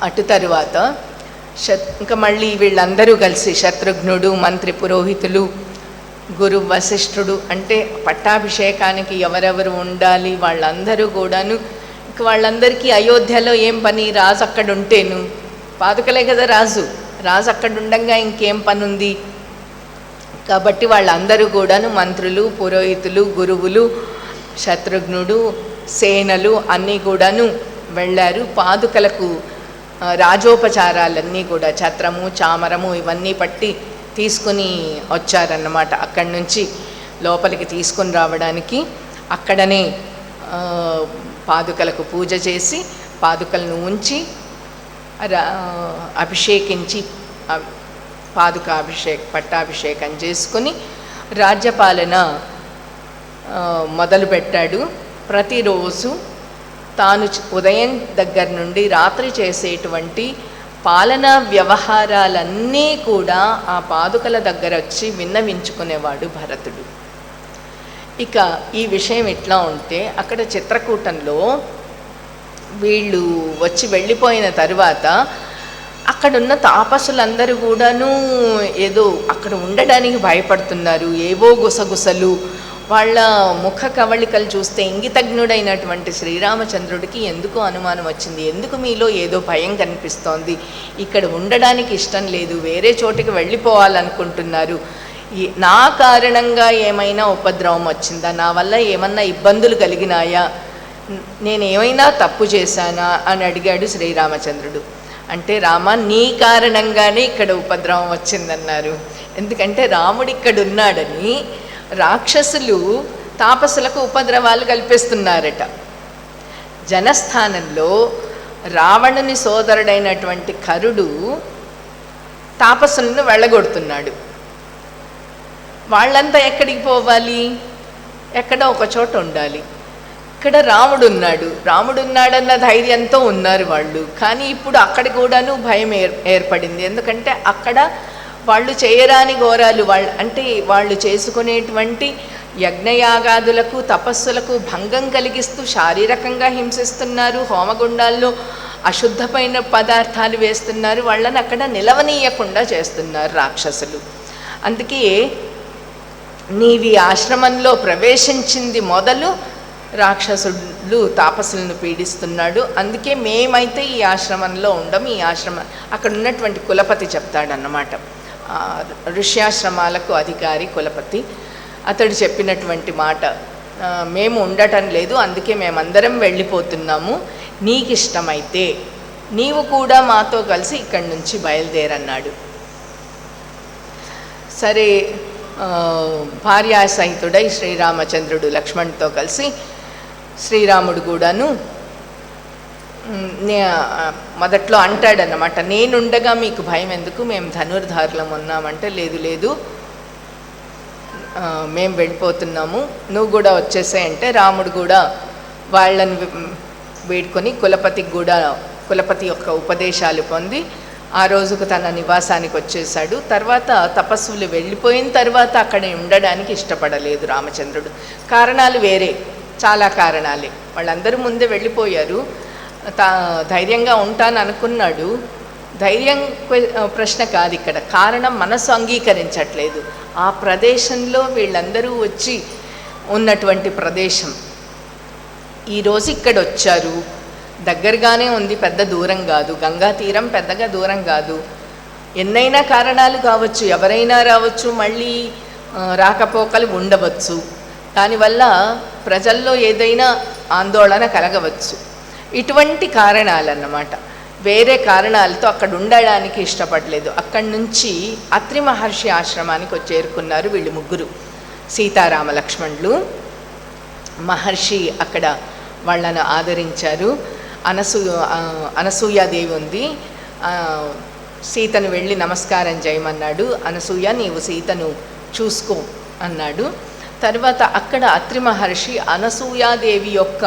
[SPEAKER 1] అటు తరువాత ఇంకా మళ్ళీ వీళ్ళందరూ కలిసి శత్రుఘ్నుడు, మంత్రి పురోహితులు, గురు వశిష్ఠుడు, అంటే పట్టాభిషేకానికి ఎవరెవరు ఉండాలి వాళ్ళందరూ కూడాను. ఇంక వాళ్ళందరికీ అయోధ్యలో ఏం పని, రాజు అక్కడ ఉంటేను, పాదుకలే కదా రాజు, రాజు అక్కడ ఉండంగా ఇంకేం పని ఉంది. కాబట్టి వాళ్ళందరూ కూడాను మంత్రులు, పురోహితులు, గురువులు, శత్రుఘ్నుడు, సేనలు అన్నీ కూడాను వెళ్ళారు. పాదుకలకు రాజోపచారాలన్నీ కూడా ఛత్రము, చామరము ఇవన్నీ పట్టి తీసుకుని వచ్చారన్నమాట. అక్కడి నుంచి లోపలికి తీసుకుని రావడానికి అక్కడనే పాదుకలకు పూజ చేసి పాదుకలను ఉంచి అభిషేకించి పట్టాభిషేకం చేసుకుని రాజ్యపాలన మొదలుపెట్టాడు. ప్రతిరోజు తాను ఉదయం దగ్గర నుండి రాత్రి చేసేటువంటి పాలనా వ్యవహారాలన్నీ కూడా ఆ పాదుకల దగ్గర వచ్చి విన్నవించుకునేవాడు భరతుడు. ఇక ఈ విషయం ఎట్లా ఉంటే, అక్కడ చిత్రకూటంలో వీళ్ళు వచ్చి వెళ్ళిపోయిన తరువాత అక్కడున్న తాపసులందరూ కూడాను ఏదో అక్కడ ఉండడానికి భయపడుతున్నారు. ఏవో గుసగుసలు, వాళ్ళ ముఖ కవళికలు చూస్తే ఇంగితజ్ఞుడైనటువంటి శ్రీరామచంద్రుడికి ఎందుకు అనుమానం వచ్చింది, ఎందుకు మీలో ఏదో భయం కనిపిస్తోంది, ఇక్కడ ఉండడానికి ఇష్టం లేదు, వేరే చోటికి వెళ్ళిపోవాలనుకుంటున్నారు, నా కారణంగా ఏమైనా ఉపద్రవం వచ్చిందా, నా వల్ల ఏమన్నా ఇబ్బందులు కలిగినాయా, నేనేమైనా తప్పు చేశానా అని అడిగాడు శ్రీరామచంద్రుడు. అంటే రామ, నీ కారణంగానే ఇక్కడ ఉపద్రవం వచ్చిందన్నారు. ఎందుకంటే రాముడు ఇక్కడ ఉన్నాడని రాక్షసులు తాపసులకు ఉపద్రవాలు కల్పిస్తున్నారట. జనస్థానంలో రావణుని సోదరుడైనటువంటి కరుడు తాపసులను వెళ్ళగొడుతున్నాడు. వాళ్ళంతా ఎక్కడికి పోవాలి, ఎక్కడో ఒక చోట ఉండాలి. ఇక్కడ రాముడున్నాడన్న ధైర్యంతో ఉన్నారు వాళ్ళు. కానీ ఇప్పుడు అక్కడ కూడాను భయం ఏర్పడింది. ఎందుకంటే అక్కడ వాళ్ళు చేయరాని ఘోరాలు, వాళ్ళు చేసుకునేటువంటి యజ్ఞయాగాదులకు తపస్సులకు భంగం కలిగిస్తూ శారీరకంగా హింసిస్తున్నారు, హోమగుండాల్లో అశుద్ధమైన పదార్థాలు వేస్తున్నారు, వాళ్ళని అక్కడ నిలవనీయకుండా చేస్తున్నారు రాక్షసులు. అందుకే నీవి ఆశ్రమంలో ప్రవేశించింది మొదలు రాక్షసులు తాపసులను పీడిస్తున్నాడు, అందుకే మేమైతే ఈ ఆశ్రమంలో ఉండం. ఈ అక్కడ ఉన్నటువంటి కులపతి చెప్తాడన్నమాట, ఋష్యాశ్రమాలకు అధికారి కులపతి. అతడు చెప్పినటువంటి మాట, మేము ఉండటం లేదు, అందుకే మేమందరం వెళ్ళిపోతున్నాము, నీకు ఇష్టమైతే నీవు కూడా మాతో కలిసి ఇక్కడి నుంచి బయలుదేరన్నాడు. సరే, భార్యాసహితుడై శ్రీరామచంద్రుడు లక్ష్మణుడితో కలిసి, శ్రీరాముడు కూడాను మొదట్లో అంటాడన్నమాట, నేనుండగా మీకు భయం ఎందుకు, మేము ధనుర్ధారులం ఉన్నామంటే, లేదు లేదు మేము వెళ్ళిపోతున్నాము, నువ్వు కూడా వచ్చేసాయంటే రాముడు కూడా వాళ్ళని వేడుకొని కులపతి యొక్క ఉపదేశాలు పొంది ఆ రోజుకు తన నివాసానికి వచ్చేసాడు. తర్వాత తపస్సులు వెళ్ళిపోయిన తర్వాత అక్కడ ఉండడానికి ఇష్టపడలేదు రామచంద్రుడు. కారణాలు వేరే, చాలా కారణాలే. వాళ్ళందరూ ముందే వెళ్ళిపోయారు. ధైర్యంగా ఉంటాను అనుకున్నాడు. ధైర్యం ప్రశ్న కాదు ఇక్కడ, కారణం మనసు అంగీకరించట్లేదు. ఆ ప్రదేశంలో వీళ్ళందరూ వచ్చి ఉన్నటువంటి ప్రదేశం, ఈరోజు ఇక్కడ వచ్చారు, దగ్గరగానే ఉంది, పెద్ద దూరం కాదు, గంగా తీరం పెద్దగా దూరం కాదు. ఎన్నైనా కారణాలు కావచ్చు, ఎవరైనా రావచ్చు, మళ్ళీ రాకపోకలు ఉండవచ్చు. దానివల్ల ప్రజల్లో ఏదైనా ఆందోళన కలగవచ్చు. ఇటువంటి కారణాలన్నమాట. వేరే కారణాలతో అక్కడ ఉండడానికి ఇష్టపడలేదు. అక్కడి నుంచి అత్రి మహర్షి ఆశ్రమానికి చేరుకున్నారు వీళ్ళు ముగ్గురు, సీతారామ లక్ష్మణులు. మహర్షి అక్కడ వాళ్ళను ఆదరించారు. అనసూయాదేవి ఉంది, సీతను వెళ్ళి నమస్కారం చేయమన్నాడు. అనసూయ, నీవు సీతను చూసుకో అన్నాడు. తర్వాత అక్కడ అత్రి మహర్షి అనసూయాదేవి యొక్క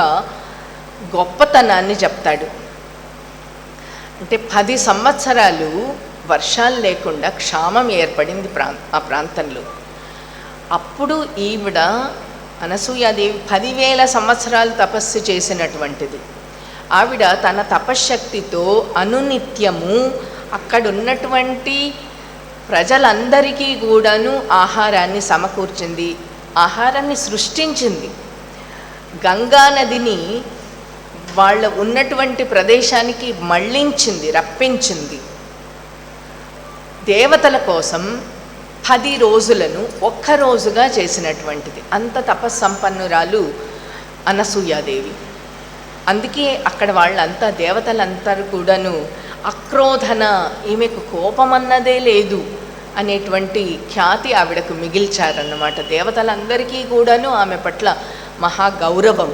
[SPEAKER 1] గొప్పతనాన్ని చెప్తాడు. అంటే 10 సంవత్సరాలు వర్షాలు లేకుండా క్షామం ఏర్పడింది ఆ ప్రాంతంలో. అప్పుడు ఈవిడ అనసూయాదేవి 10,000 సంవత్సరాలు తపస్సు చేసినటువంటిది. ఆవిడ తన తపశ్శక్తితో అనునిత్యము అక్కడున్నటువంటి ప్రజలందరికీ కూడాను ఆహారాన్ని సమకూర్చింది, ఆహారాన్ని సృష్టించింది. గంగా నదిని వాళ్ళ ఉన్నటువంటి ప్రదేశానికి మళ్ళించింది, రప్పించింది. దేవతల కోసం 10 రోజులను ఒక్కరోజుగా చేసినటువంటిది. అంత తపస్సంపన్నురాలు అనసూయాదేవి. అందుకే అక్కడ వాళ్ళంతా దేవతలందరూ కూడాను అక్రోధన, ఈమెకు కోపం అన్నదే లేదు అనేటువంటి ఖ్యాతి ఆవిడకు మిగిల్చారన్నమాట. దేవతలందరికీ కూడాను ఆమె పట్ల మహా గౌరవం.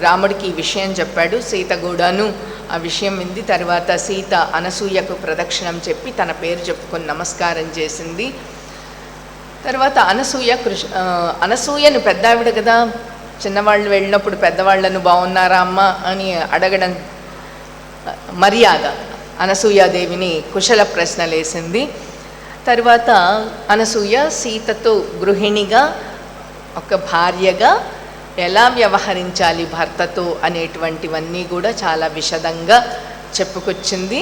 [SPEAKER 1] రాముడికి ఈ విషయం చెప్పాడు. సీత కూడాను ఆ విషయం వింది. తర్వాత సీత అనసూయకు ప్రదక్షిణం చెప్పి తన పేరు చెప్పుకొని నమస్కారం చేసింది. తర్వాత అనసూయను పెద్దావిడ కదా, చిన్నవాళ్ళు వెళ్ళినప్పుడు పెద్దవాళ్లను బాగున్నారా అమ్మ అని అడగడం మర్యాద. అనసూయాదేవిని కుశల ప్రశ్నలు వేసింది. తర్వాత అనసూయ సీతతో గృహిణిగా, ఒక భార్యగా ఎలా వ్యవహరించాలి భర్తతో అనేటువంటివన్నీ కూడా చాలా విశదంగా చెప్పుకొచ్చింది.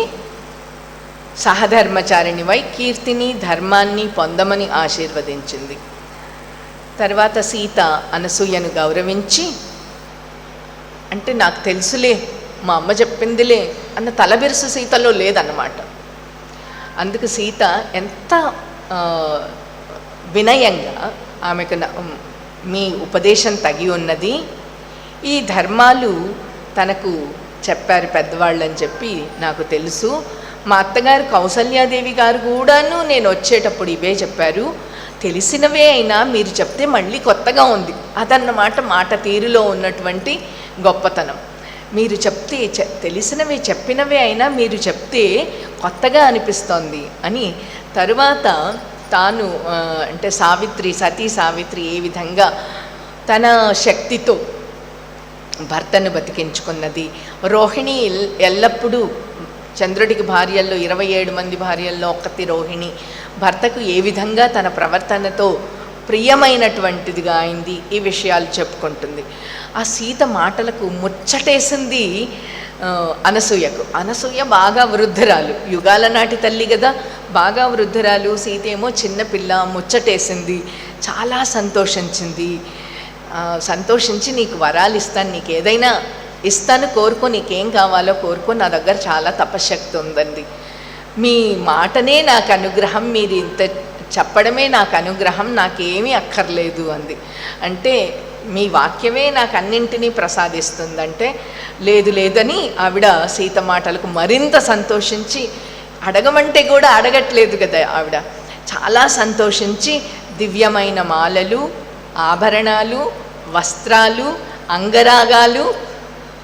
[SPEAKER 1] సహధర్మచారిణివై కీర్తిని ధర్మాన్ని పొందమని ఆశీర్వదించింది. తర్వాత సీత అనసూయను గౌరవించి, అంటే నాకు తెలుసులే, మా అమ్మ చెప్పిందిలే అన్న తలబిరుసు సీతలో లేదన్నమాట. అందుకు సీత ఎంత వినయంగా ఆమెకు మీ ఉపదేశం తగి ఉన్నది, ఈ ధర్మాలు తనకు చెప్పారు పెద్దవాళ్ళని చెప్పి నాకు తెలుసు. మా అత్తగారు కౌసల్యాదేవి గారు కూడాను నేను వచ్చేటప్పుడు ఇవే చెప్పారు. తెలిసినవే అయినా మీరు చెప్తే మళ్ళీ కొత్తగా ఉంది. అదన్నమాట మాట తీరులో ఉన్నటువంటి గొప్పతనం. మీరు చెప్తే తెలిసినవే చెప్పినవే అయినా మీరు చెప్తే కొత్తగా అనిపిస్తోంది అని. తరువాత తాను అంటే సతీ సావిత్రి ఏ విధంగా తన శక్తితో భర్తను బతికించుకున్నది. రోహిణి ఎల్లప్పుడూ చంద్రుడికి భార్యల్లో 27 మంది భార్యల్లో ఒక్కతి రోహిణి భర్తకు ఏ విధంగా తన ప్రవర్తనతో ప్రియమైనటువంటిదిగా అయింది, ఈ విషయాలు చెప్పుకుంటుంది. ఆ సీత మాటలకు ముచ్చటేసింది అనసూయకు. అనసూయ బాగా వృద్ధురాలు, యుగాల నాటి తల్లి కదా, బాగా వృద్ధురాలు. సీత ఏమో చిన్నపిల్ల, ముచ్చటేసింది, చాలా సంతోషించింది. సంతోషించి నీకు వరాలు ఇస్తాను, నీకు ఏదైనా ఇస్తాను, కోరుకో, నీకేం కావాలో కోరుకో, నా దగ్గర చాలా తపశ్శక్తి ఉందండి, మీ మాటనే నాకు అనుగ్రహం, మీరు ఇంత చెప్పడమే నాకు అనుగ్రహం, నాకేమీ అక్కర్లేదు అంది. అంటే మీ వాక్యమే నాకు అన్నింటినీ ప్రసాదిస్తుందంటే లేదు లేదని ఆవిడ సీత మాటలకు మరింత సంతోషించి, అడగమంటే కూడా అడగట్లేదు కదా ఆవిడ, చాలా సంతోషించి దివ్యమైన మాలలు, ఆభరణాలు, వస్త్రాలు, అంగరాగాలు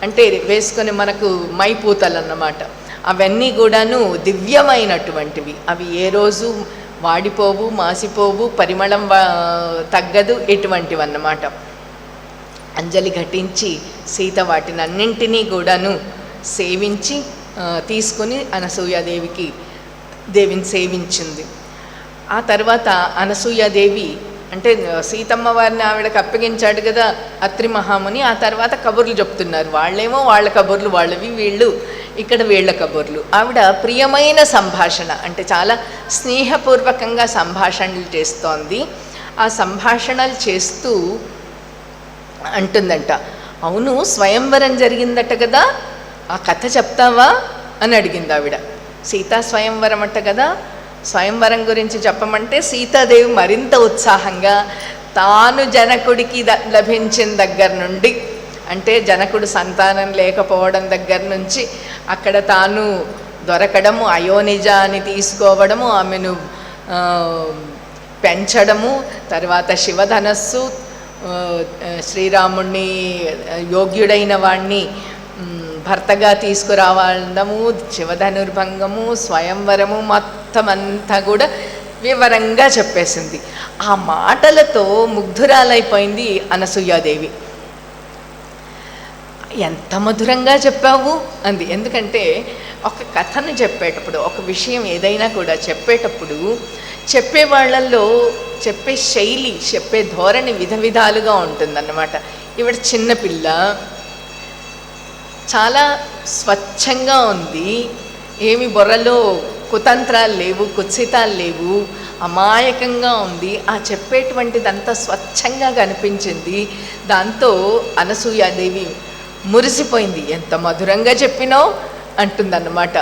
[SPEAKER 1] అంటే వేసుకొని మనకు మైపూతలు అన్నమాట, అవన్నీ కూడాను దివ్యమైనటువంటివి. అవి ఏ రోజు వాడిపోవు, మాసిపోవు, పరిమళం తగ్గదు, ఎటువంటివి అన్నమాట. అంజలి ఘటించి సీత వాటిని అన్నింటినీ కూడాను సేవించి తీసుకొని దేవిని సేవించింది. ఆ తర్వాత అనసూయాదేవి అంటే సీతమ్మ వారిని ఆవిడకి అప్పగించాడు కదా అత్రి మహాముని. ఆ తర్వాత కబుర్లు చెప్తున్నారు, వాళ్ళేమో వాళ్ళ కబుర్లు వాళ్ళవి, వీళ్ళు ఇక్కడ వీళ్ళ కబుర్లు. ఆవిడ ప్రియమైన సంభాషణ అంటే చాలా స్నేహపూర్వకంగా సంభాషణలు చేస్తోంది. ఆ సంభాషణలు చేస్తూ అంటుందంట, అవును స్వయంవరం జరిగిందట కదా, ఆ కథ చెప్తావా అని అడిగింది ఆవిడ. సీతా స్వయంవరం అట్ట కదా, స్వయంవరం గురించి చెప్పమంటే సీతాదేవి మరింత ఉత్సాహంగా తాను జనకుడికి లభించిన దగ్గర నుండి, అంటే జనకుడు సంతానం లేకపోవడం దగ్గర నుంచి అక్కడ తాను దొరకడము, అయోనిజాన్ని తీసుకోవడము, ఆమెను పెంచడము, తర్వాత శివధనస్సు, శ్రీరాముణ్ణి యోగ్యుడైన వాణ్ణి భర్తగా తీసుకురావడము, శివధనుర్భంగము, స్వయంవరము మొత్తం అంతా కూడా వివరంగా చెప్పేసింది. ఆ మాటలతో ముగ్ధురాలైపోయింది అనసూయాదేవి. ఎంత మధురంగా చెప్పావు అంది. ఎందుకంటే ఒక కథను చెప్పేటప్పుడు, ఒక విషయం ఏదైనా కూడా చెప్పేటప్పుడు చెప్పే వాళ్ళల్లో చెప్పే శైలి, చెప్పే ధోరణి విధాలుగా ఉంటుందన్నమాట. ఈవిడ చిన్నపిల్ల, చాలా స్వచ్ఛంగా ఉంది, ఏమి బొర్రలో కుతంత్రాలు లేవు, కుత్సితాలు లేవు, అమాయకంగా ఉంది. ఆ చెప్పేటువంటిదంతా స్వచ్ఛంగా కనిపించింది. దాంతో అనసూయాదేవి మురిసిపోయింది. ఎంత మధురంగా చెప్పినావు అంటుందన్నమాట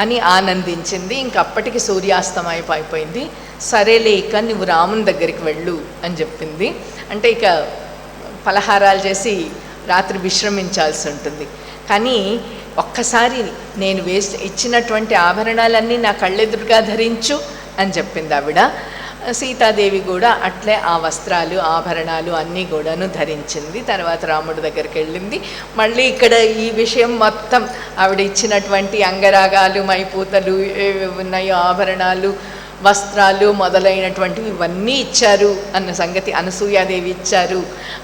[SPEAKER 1] అని ఆనందించింది. ఇంకప్పటికి సూర్యాస్తమైపోయింది. సరేలే, ఇక నువ్వు రాముని దగ్గరికి వెళ్ళు అని చెప్పింది. అంటే ఇక పలహారాలు చేసి రాత్రి విశ్రమించాల్సి ఉంటుంది. కానీ ఒక్కసారి నేను ఇచ్చినటువంటి ఆభరణాలన్నీ నా కళ్ళెదురుగా ధరించు అని చెప్పింది ఆవిడ. సీతాదేవి కూడా అట్లే ఆ వస్త్రాలు, ఆభరణాలు అన్నీ కూడాను ధరించింది. తర్వాత రాముడి దగ్గరికి వెళ్ళింది. మళ్ళీ ఇక్కడ ఈ విషయం మొత్తం ఆవిడ ఇచ్చినటువంటి అంగరాగాలు, మైపూతలు ఏవి ఉన్నాయో, ఆభరణాలు, వస్త్రాలు మొదలైనటువంటివి ఇవన్నీ ఇచ్చారు అన్న సంగతి, అనసూయాదేవి ఇచ్చారు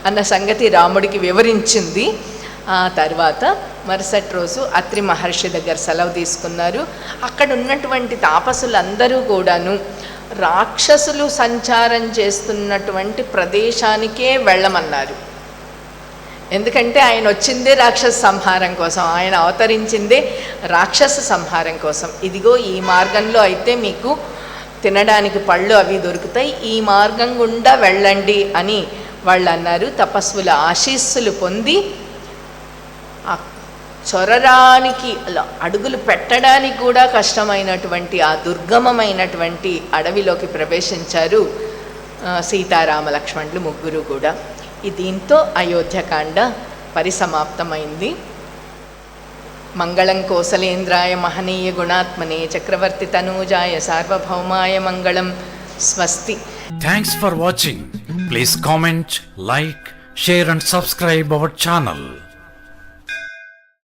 [SPEAKER 1] అన్న సంగతి రాముడికి వివరించింది. ఆ తర్వాత మరుసటి రోజు అత్రి మహర్షి దగ్గర సెలవు తీసుకున్నారు. అక్కడ ఉన్నటువంటి తాపసులందరూ కూడాను రాక్షసులు సంచారం చేస్తున్నటువంటి ప్రదేశానికే వెళ్ళమన్నారు. ఎందుకంటే ఆయన వచ్చిందే రాక్షస సంహారం కోసం, ఆయన అవతరించిందే రాక్షస సంహారం కోసం. ఇదిగో ఈ మార్గంలో అయితే మీకు తినడానికి పళ్ళు అవి దొరుకుతాయి, ఈ మార్గం గుండా వెళ్ళండి అని వాళ్ళు అన్నారు. తపస్సుల ఆశీస్సులు పొంది చొరడానికి, అడుగులు పెట్టడానికి కూడా కష్టమైనటువంటి ఆ దుర్గమమైనటువంటి అడవిలోకి ప్రవేశించారు సీతారామ లక్ష్మణులు ముగ్గురు కూడా. దీంతో అయోధ్యకాండ పరిసమాప్తమైంది. మంగళం కోసలేంద్రాయ మహనీయ గుణాత్మనే చక్రవర్తి తనూజాయ సార్వభౌమాయ మంగళం. స్వస్తి.
[SPEAKER 2] Thanks for watching. Please comment, like, share and subscribe our channel.